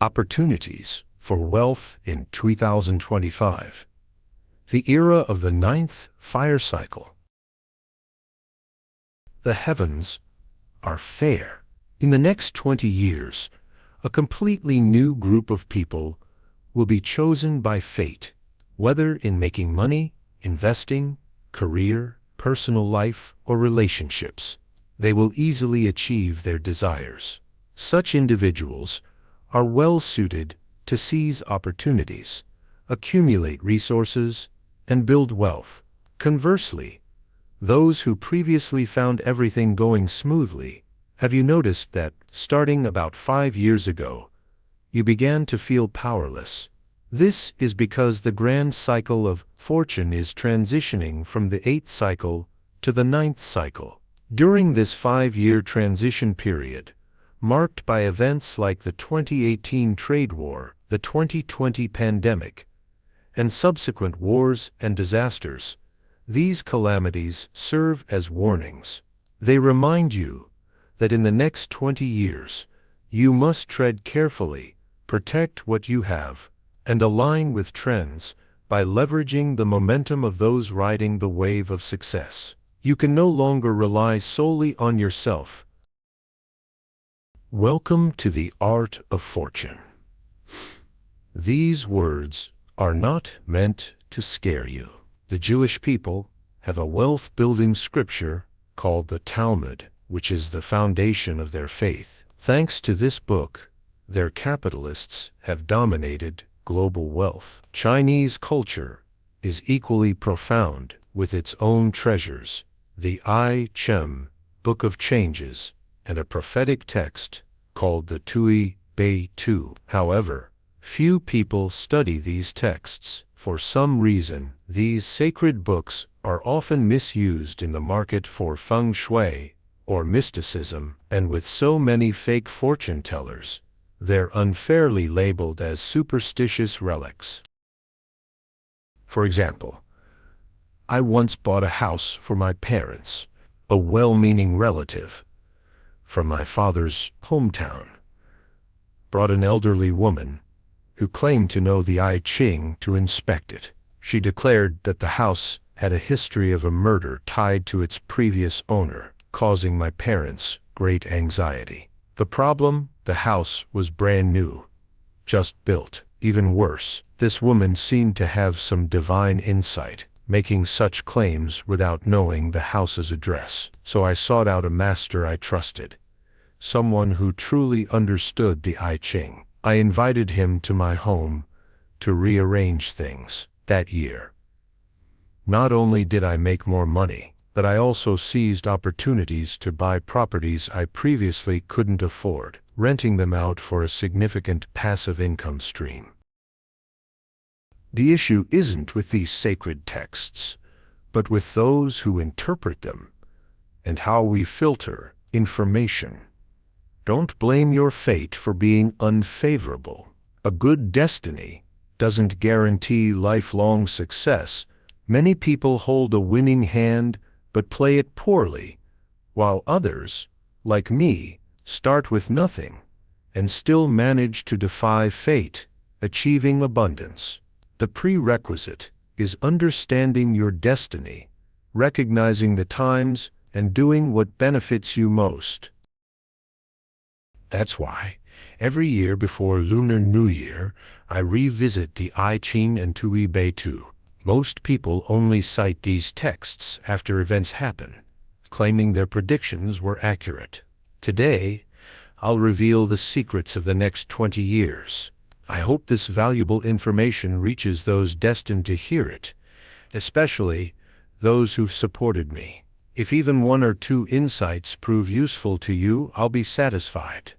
Opportunities for wealth in 2025. The era of the ninth fire cycle. The heavens are fair. In the next 20 years, a completely new group of people will be chosen by fate, whether in making money, investing, career, personal life, or relationships. They will easily achieve their desires. Such individuals are well suited to seize opportunities, accumulate resources, and build wealth. Conversely, those who previously found everything going smoothly, have you noticed that, starting about 5 years ago, you began to feel powerless? This is because the grand cycle of fortune is transitioning from the 8th cycle to the 9th cycle. During this 5-year transition period, marked by events like the 2018 trade war, the 2020 pandemic, and subsequent wars and disasters, these calamities serve as warnings. They remind you that in the next 20 years, you must tread carefully, protect what you have, and align with trends by leveraging the momentum of those riding the wave of success. You can no longer rely solely on yourself. Welcome to the art of fortune. These words are not meant to scare you. The Jewish people have a wealth-building scripture called the Talmud, which is the foundation of their faith. Thanks to this book, their capitalists have dominated global wealth. Chinese culture is equally profound with its own treasures, the I Ching, Book of Changes, and a prophetic text called the Tui Bei Tu. However, few people study these texts. For some reason, these sacred books are often misused in the market for feng shui or mysticism, and with so many fake fortune tellers, they're unfairly labeled as superstitious relics. For example, I once bought a house for my parents, a well-meaning relative from my father's hometown brought an elderly woman who claimed to know the I Ching to inspect it. She declared that the house had a history of a murder tied to its previous owner, causing my parents great anxiety. The problem? The house was brand new, just built. Even worse, this woman seemed to have some divine insight, making such claims without knowing the house's address. So I sought out a master I trusted, someone who truly understood the I Ching. I invited him to my home to rearrange things. That year, not only did I make more money, but I also seized opportunities to buy properties I previously couldn't afford, renting them out for a significant passive income stream. The issue isn't with these sacred texts, but with those who interpret them, and how we filter information. Don't blame your fate for being unfavorable. A good destiny doesn't guarantee lifelong success. Many people hold a winning hand but play it poorly, while others, like me, start with nothing and still manage to defy fate, achieving abundance. The prerequisite is understanding your destiny, recognizing the times, and doing what benefits you most. That's why, every year before Lunar New Year, I revisit the I Ching and Tui Bei Tu. Most people only cite these texts after events happen, claiming their predictions were accurate. Today, I'll reveal the secrets of the next 20 years. I hope this valuable information reaches those destined to hear it, especially those who've supported me. If even 1 or 2 insights prove useful to you, I'll be satisfied.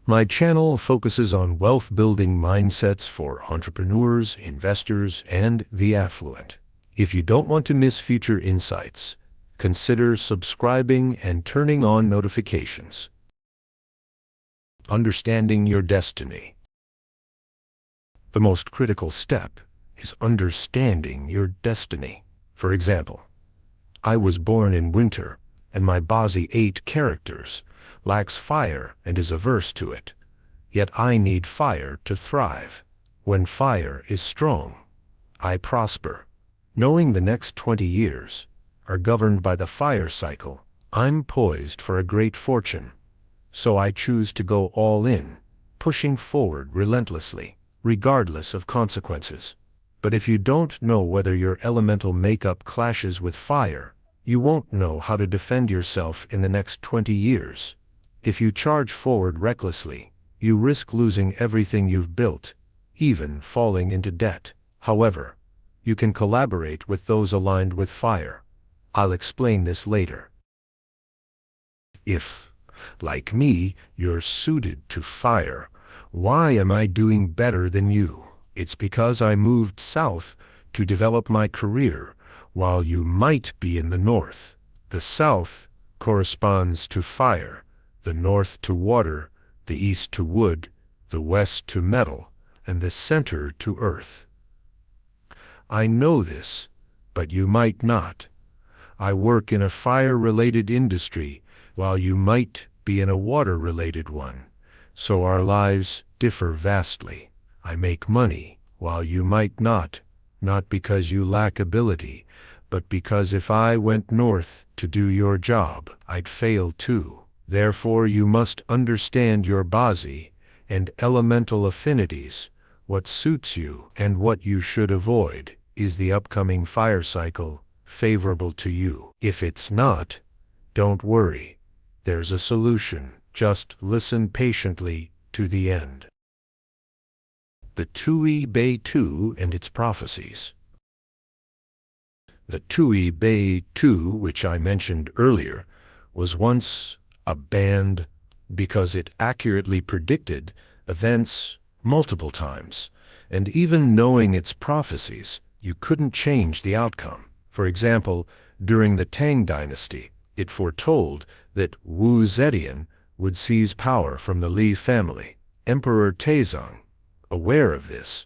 My channel focuses on wealth-building mindsets for entrepreneurs, investors, and the affluent. If you don't want to miss future insights, consider subscribing and turning on notifications. Understanding your destiny. The most critical step is understanding your destiny. For example, I was born in winter, and my Bazi 8 characters lacks fire and is averse to it. Yet I need fire to thrive. When fire is strong, I prosper. Knowing the next 20 years are governed by the fire cycle, I'm poised for a great fortune. So I choose to go all in, pushing forward relentlessly, regardless of consequences. But if you don't know whether your elemental makeup clashes with fire, you won't know how to defend yourself in the next 20 years. If you charge forward recklessly, you risk losing everything you've built, even falling into debt. However, you can collaborate with those aligned with fire. I'll explain this later. If, like me, you're suited to fire, why am I doing better than you? It's because I moved south to develop my career, while you might be in the north. The south corresponds to fire, the north to water, the east to wood, the west to metal, and the center to earth. I know this, but you might not. I work in a fire-related industry, while you might be in a water-related one, so our lives differ vastly. I make money, while you might not because you lack ability, but because if I went north to do your job, I'd fail too. Therefore you must understand your Bazi and elemental affinities. What suits you and what you should avoid. Is the upcoming fire cycle favorable to you? If it's not, don't worry. There's a solution. Just listen patiently to the end. The Tui Bei Tu and its prophecies. The Tui Bei Tu, which I mentioned earlier, was once a band because it accurately predicted events multiple times, and even knowing its prophecies, you couldn't change the outcome. For example, during the Tang dynasty, it foretold that Wu Zetian would seize power from the Li family. Emperor Taizong, aware of this,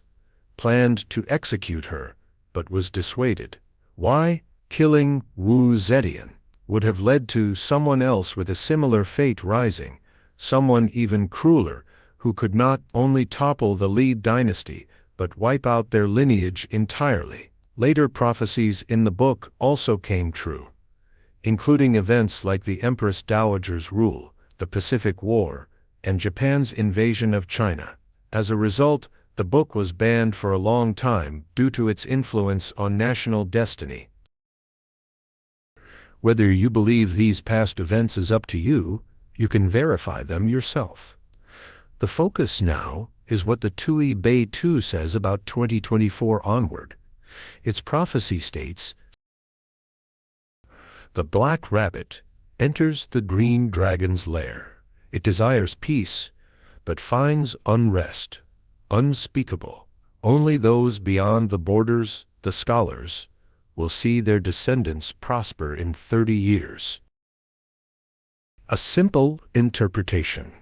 planned to execute her, but was dissuaded. Why? Killing Wu Zetian would have led to someone else with a similar fate rising, someone even crueler, who could not only topple the Li dynasty, but wipe out their lineage entirely. Later prophecies in the book also came true, including events like the Empress Dowager's rule, the Pacific War, and Japan's invasion of China. As a result, the book was banned for a long time due to its influence on national destiny. Whether you believe these past events is up to you, you can verify them yourself. The focus now is what the Tui Bei Tu says about 2024 onward. Its prophecy states, "The black rabbit enters the green dragon's lair. It desires peace, but finds unrest, unspeakable. Only those beyond the borders, the scholars, will see their descendants prosper in 30 years. A simple interpretation.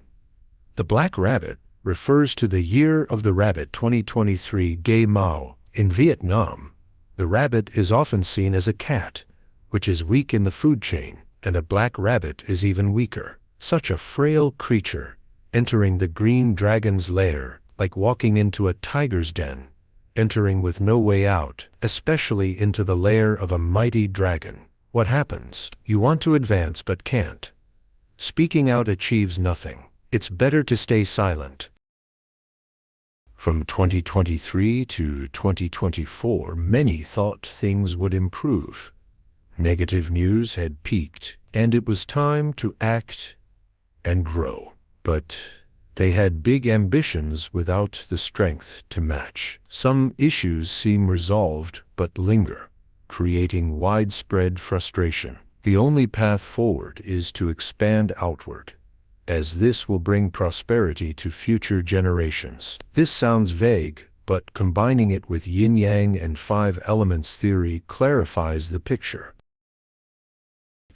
The black rabbit refers to the year of the rabbit 2023 Gay Mao. In Vietnam, the rabbit is often seen as a cat, which is weak in the food chain, and a black rabbit is even weaker. Such a frail creature, entering the green dragon's lair, like walking into a tiger's den, entering with no way out, especially into the lair of a mighty dragon. What happens? You want to advance but can't. Speaking out achieves nothing. It's better to stay silent." From 2023 to 2024, many thought things would improve. Negative news had peaked, and it was time to act and grow. But they had big ambitions without the strength to match. Some issues seem resolved but linger, creating widespread frustration. The only path forward is to expand outward, as this will bring prosperity to future generations. This sounds vague, but combining it with yin-yang and 5 elements theory clarifies the picture.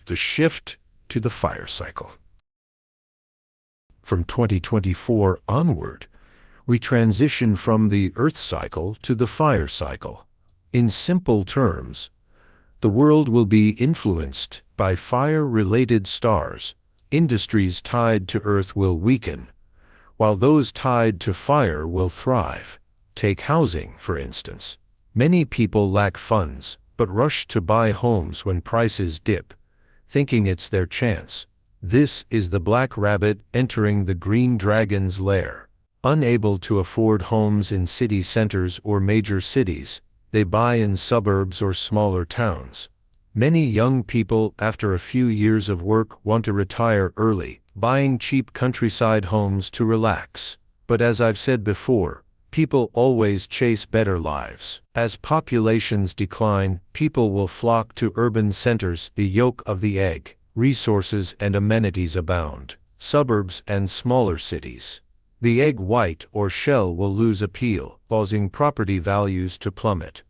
The shift to the fire cycle. From 2024 onward, we transition from the earth cycle to the fire cycle. In simple terms, the world will be influenced by fire-related stars. Industries tied to earth will weaken, while those tied to fire will thrive. Take housing, for instance. Many people lack funds, but rush to buy homes when prices dip, thinking it's their chance. This is the black rabbit entering the green dragon's lair. Unable to afford homes in city centers or major cities, they buy in suburbs or smaller towns. Many young people, after a few years of work, want to retire early, buying cheap countryside homes to relax. But as I've said before, people always chase better lives. As populations decline, people will flock to urban centers. The yolk of the egg. Resources and amenities abound. Suburbs and smaller cities. The egg white or shell will lose appeal, causing property values to plummet.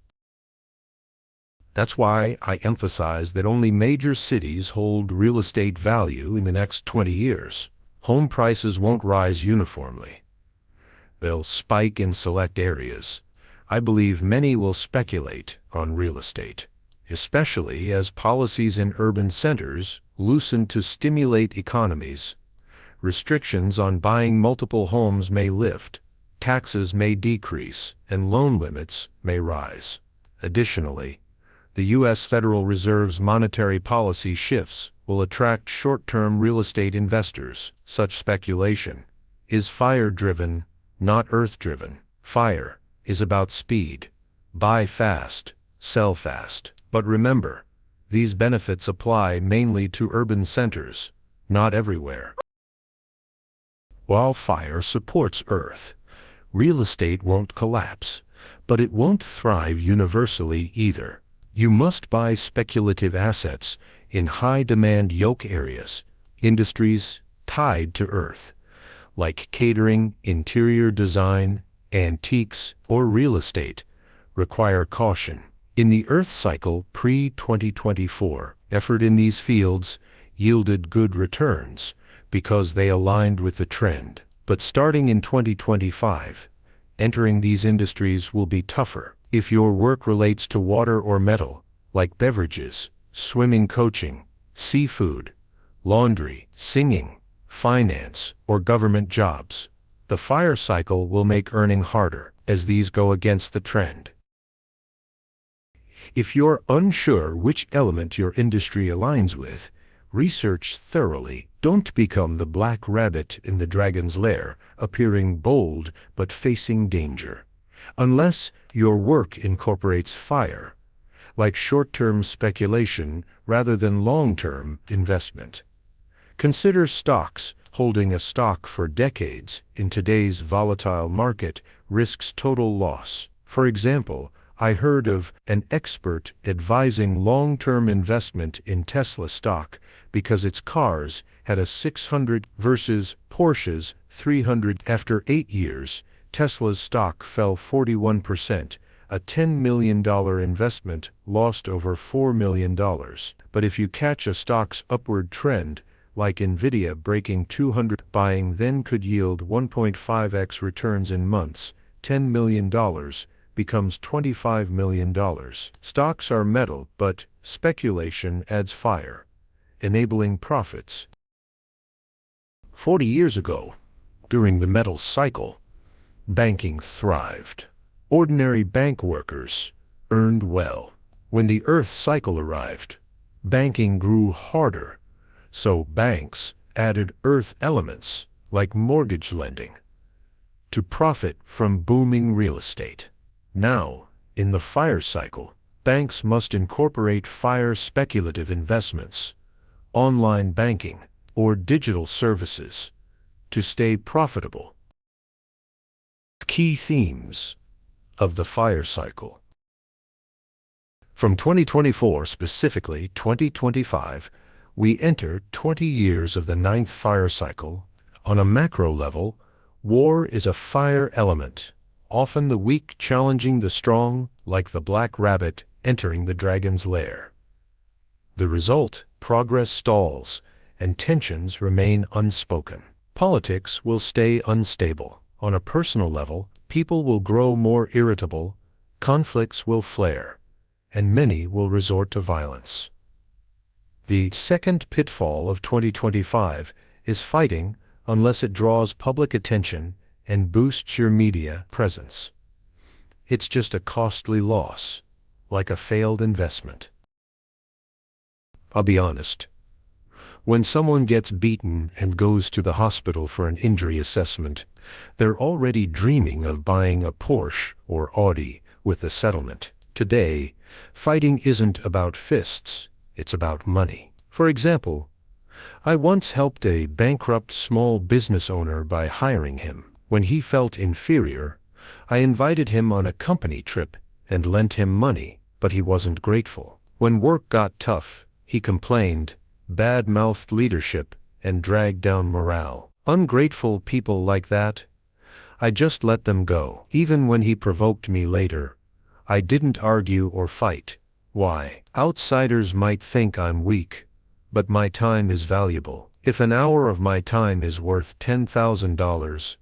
That's why I emphasize that only major cities hold real estate value in the next 20 years. Home prices won't rise uniformly. They'll spike in select areas. I believe many will speculate on real estate, especially as policies in urban centers loosen to stimulate economies. Restrictions on buying multiple homes may lift, taxes may decrease, and loan limits may rise. Additionally, the U.S. Federal Reserve's monetary policy shifts will attract short-term real estate investors. Such speculation is fire-driven, not earth-driven. Fire is about speed. Buy fast, sell fast. But remember, these benefits apply mainly to urban centers, not everywhere. While fire supports earth, real estate won't collapse, but it won't thrive universally either. You must buy speculative assets in high-demand yoke areas, industries tied to earth, like catering, interior design, antiques, or real estate, require caution. In the Earth cycle pre-2024, effort in these fields yielded good returns because they aligned with the trend. But starting in 2025, entering these industries will be tougher. If your work relates to water or metal, like beverages, swimming coaching, seafood, laundry, singing, finance, or government jobs, the fire cycle will make earning harder, as these go against the trend. If you're unsure which element your industry aligns with, research thoroughly. Don't become the black rabbit in the dragon's lair, appearing bold but facing danger. Unless your work incorporates fire, like short-term speculation rather than long-term investment. Consider stocks. Holding a stock for decades in today's volatile market risks total loss. For example, I heard of an expert advising long-term investment in Tesla stock because its cars had a 600 versus Porsche's 300. After 8 years, Tesla's stock fell 41%. A $10 million investment lost over $4 million. But if you catch a stock's upward trend, like Nvidia breaking 200, buying then could yield 1.5x returns in months. $10 million becomes $25 million. Stocks are metal, but speculation adds fire, enabling profits. 40 years ago, during the metal cycle, banking thrived. Ordinary bank workers earned well. When the earth cycle arrived, banking grew harder. So banks added earth elements, like mortgage lending, to profit from booming real estate. Now, in the fire cycle, banks must incorporate fire speculative investments, online banking, or digital services to stay profitable. Key themes of the fire cycle. From 2024, specifically 2025, we enter 20 years of the 9th fire cycle. On a macro level, war is a fire element, often the weak challenging the strong, like the black rabbit entering the dragon's lair. The result, progress stalls, and tensions remain unspoken. Politics will stay unstable. On a personal level, people will grow more irritable, conflicts will flare, and many will resort to violence. The second pitfall of 2025 is fighting unless it draws public attention and boosts your media presence. It's just a costly loss, like a failed investment. I'll be honest. When someone gets beaten and goes to the hospital for an injury assessment, they're already dreaming of buying a Porsche or Audi with the settlement. Today, fighting isn't about fists, it's about money. For example, I once helped a bankrupt small business owner by hiring him. When he felt inferior, I invited him on a company trip and lent him money, but he wasn't grateful. When work got tough, he complained, bad-mouthed leadership, and dragged down morale. Ungrateful people like that, I just let them go. Even when he provoked me later, I didn't argue or fight. Why? Outsiders might think I'm weak, but my time is valuable. If an hour of my time is worth $10,000,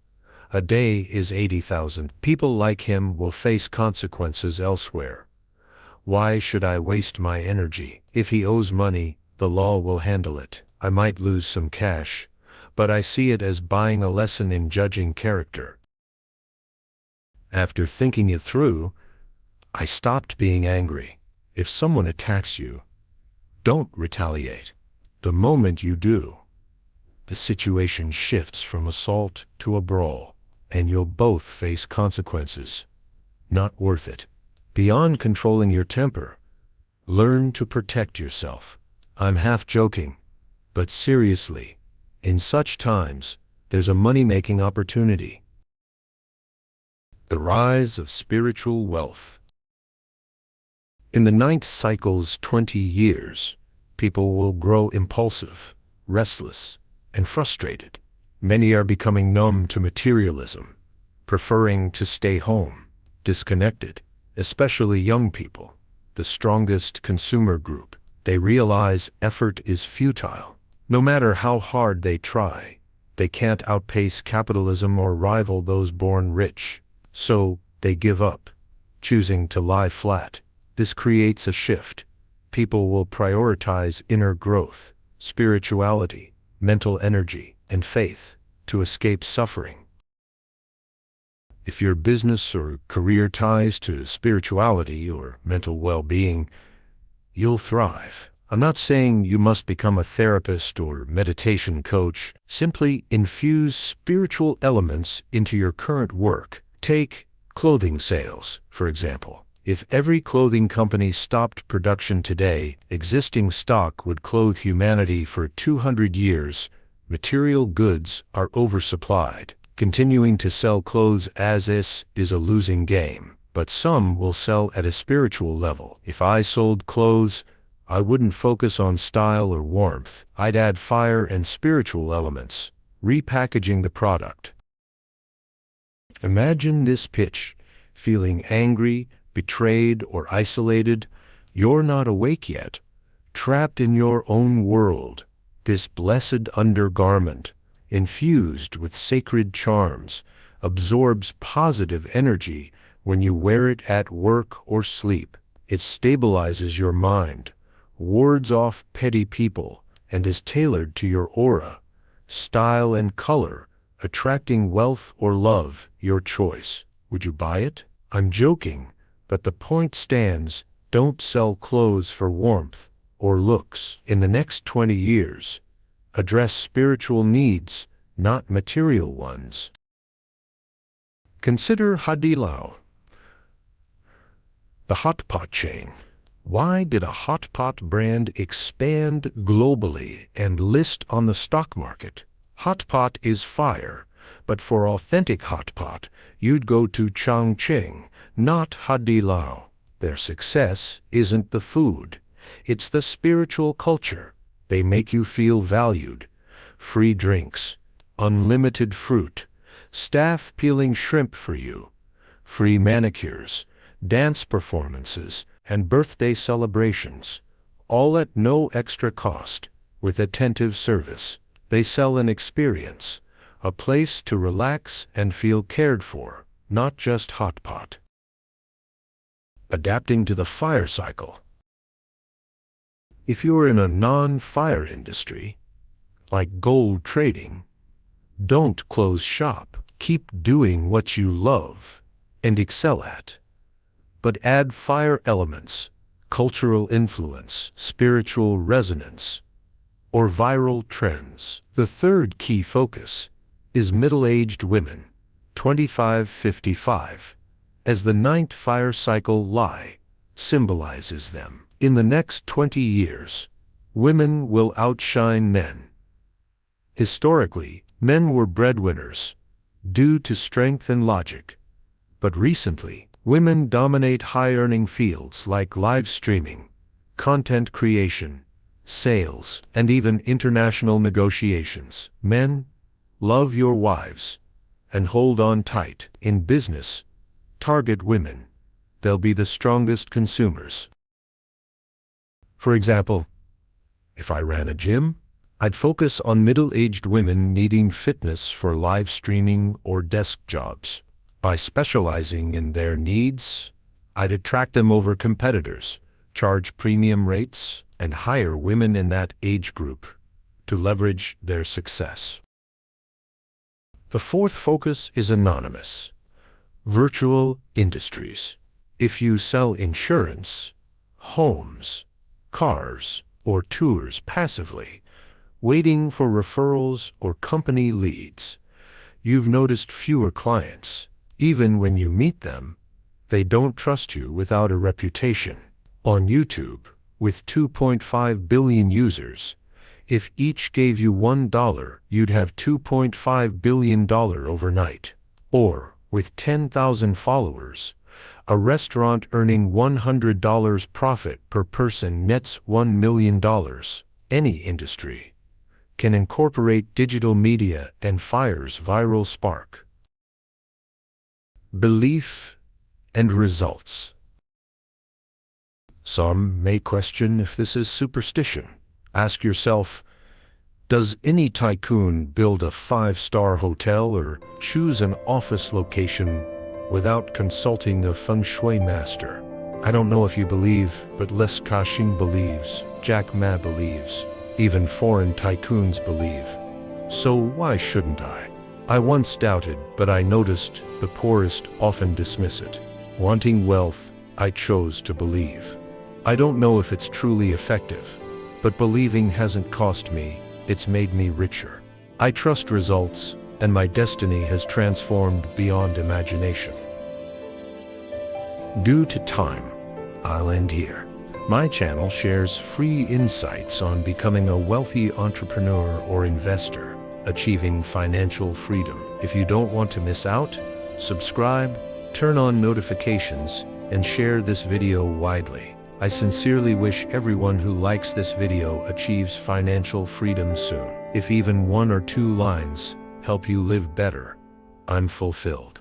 a day is $80,000. People like him will face consequences elsewhere. Why should I waste my energy? If he owes money, the law will handle it. I might lose some cash, but I see it as buying a lesson in judging character. After thinking it through, I stopped being angry. If someone attacks you, don't retaliate. The moment you do, the situation shifts from assault to a brawl, and you'll both face consequences. Not worth it. Beyond controlling your temper, learn to protect yourself. I'm half joking, but seriously, in such times, there's a money-making opportunity. The rise of spiritual wealth. In the ninth cycle's 20 years, people will grow impulsive, restless, and frustrated. Many are becoming numb to materialism, preferring to stay home, disconnected, especially young people, the strongest consumer group. They realize effort is futile. No matter how hard they try, they can't outpace capitalism or rival those born rich. So, they give up, choosing to lie flat. This creates a shift. People will prioritize inner growth, spirituality, mental energy, and faith to escape suffering. If your business or career ties to spirituality or mental well-being, you'll thrive. I'm not saying you must become a therapist or meditation coach. Simply infuse spiritual elements into your current work. Take clothing sales, for example. If every clothing company stopped production today, existing stock would clothe humanity for 200 years. Material goods are oversupplied. Continuing to sell clothes as is a losing game, but some will sell at a spiritual level. If I sold clothes, I wouldn't focus on style or warmth. I'd add fire and spiritual elements, repackaging the product. Imagine this pitch, feeling angry, betrayed, or isolated. You're not awake yet, trapped in your own world. This blessed undergarment, infused with sacred charms, absorbs positive energy when you wear it at work or sleep. It stabilizes your mind, wards off petty people, and is tailored to your aura, style, and color, attracting wealth or love, your choice. Would you buy it? I'm joking, but the point stands. Don't sell clothes for warmth or looks. In the next 20 years, address spiritual needs, not material ones. Consider Hadilao, the hot pot chain. Why did a hot pot brand expand globally and list on the stock market? Hot pot is fire, but for authentic hot pot, you'd go to Chongqing, not Hadilao. Their success isn't the food, it's the spiritual culture. They make you feel valued. Free drinks, unlimited fruit, staff peeling shrimp for you, free manicures, dance performances, and birthday celebrations, all at no extra cost, with attentive service. They sell an experience, a place to relax and feel cared for, not just hot pot. Adapting to the fire cycle. If you're in a non-fire industry, like gold trading, Don't close shop. Keep doing what you love and excel at. But add fire elements, cultural influence, spiritual resonance, or viral trends. The third key focus is middle-aged women, 25-55, as the ninth fire cycle lie symbolizes them. In the next 20 years, women will outshine men. Historically, men were breadwinners due to strength and logic, but recently, women dominate high-earning fields like live streaming, content creation, sales, and even international negotiations. Men, love your wives and hold on tight. In business, target women. They'll be the strongest consumers. For example, if I ran a gym, I'd focus on middle-aged women needing fitness for live streaming or desk jobs. By specializing in their needs, I'd attract them over competitors, charge premium rates, and hire women in that age group to leverage their success. The fourth focus is anonymous. Virtual industries. If you sell insurance, homes, cars, or tours passively, waiting for referrals or company leads, you've noticed fewer clients. Even when you meet them, they don't trust you without a reputation. On YouTube, with 2.5 billion users, if each gave you $1, you'd have $2.5 billion overnight. Or, with 10,000 followers, a restaurant earning $100 profit per person nets $1 million. Any industry can incorporate digital media and fires viral spark. Belief and results. Some may question if this is superstition. Ask yourself, does any tycoon build a 5-star hotel or choose an office location without consulting a feng shui master? I don't know if you believe, but Les Ka-shing believes, Jack Ma believes, even foreign tycoons believe. So why shouldn't I? I once doubted, but I noticed the poorest often dismiss it. Wanting wealth, I chose to believe. I don't know if it's truly effective, but believing hasn't cost me, it's made me richer. I trust results, and my destiny has transformed beyond imagination. Due to time, I'll end here. My channel shares free insights on becoming a wealthy entrepreneur or investor, achieving financial freedom. If you don't want to miss out, subscribe, turn on notifications, and share this video widely. I sincerely wish everyone who likes this video achieves financial freedom soon. If even 1 or 2 lines help you live better, I'm fulfilled.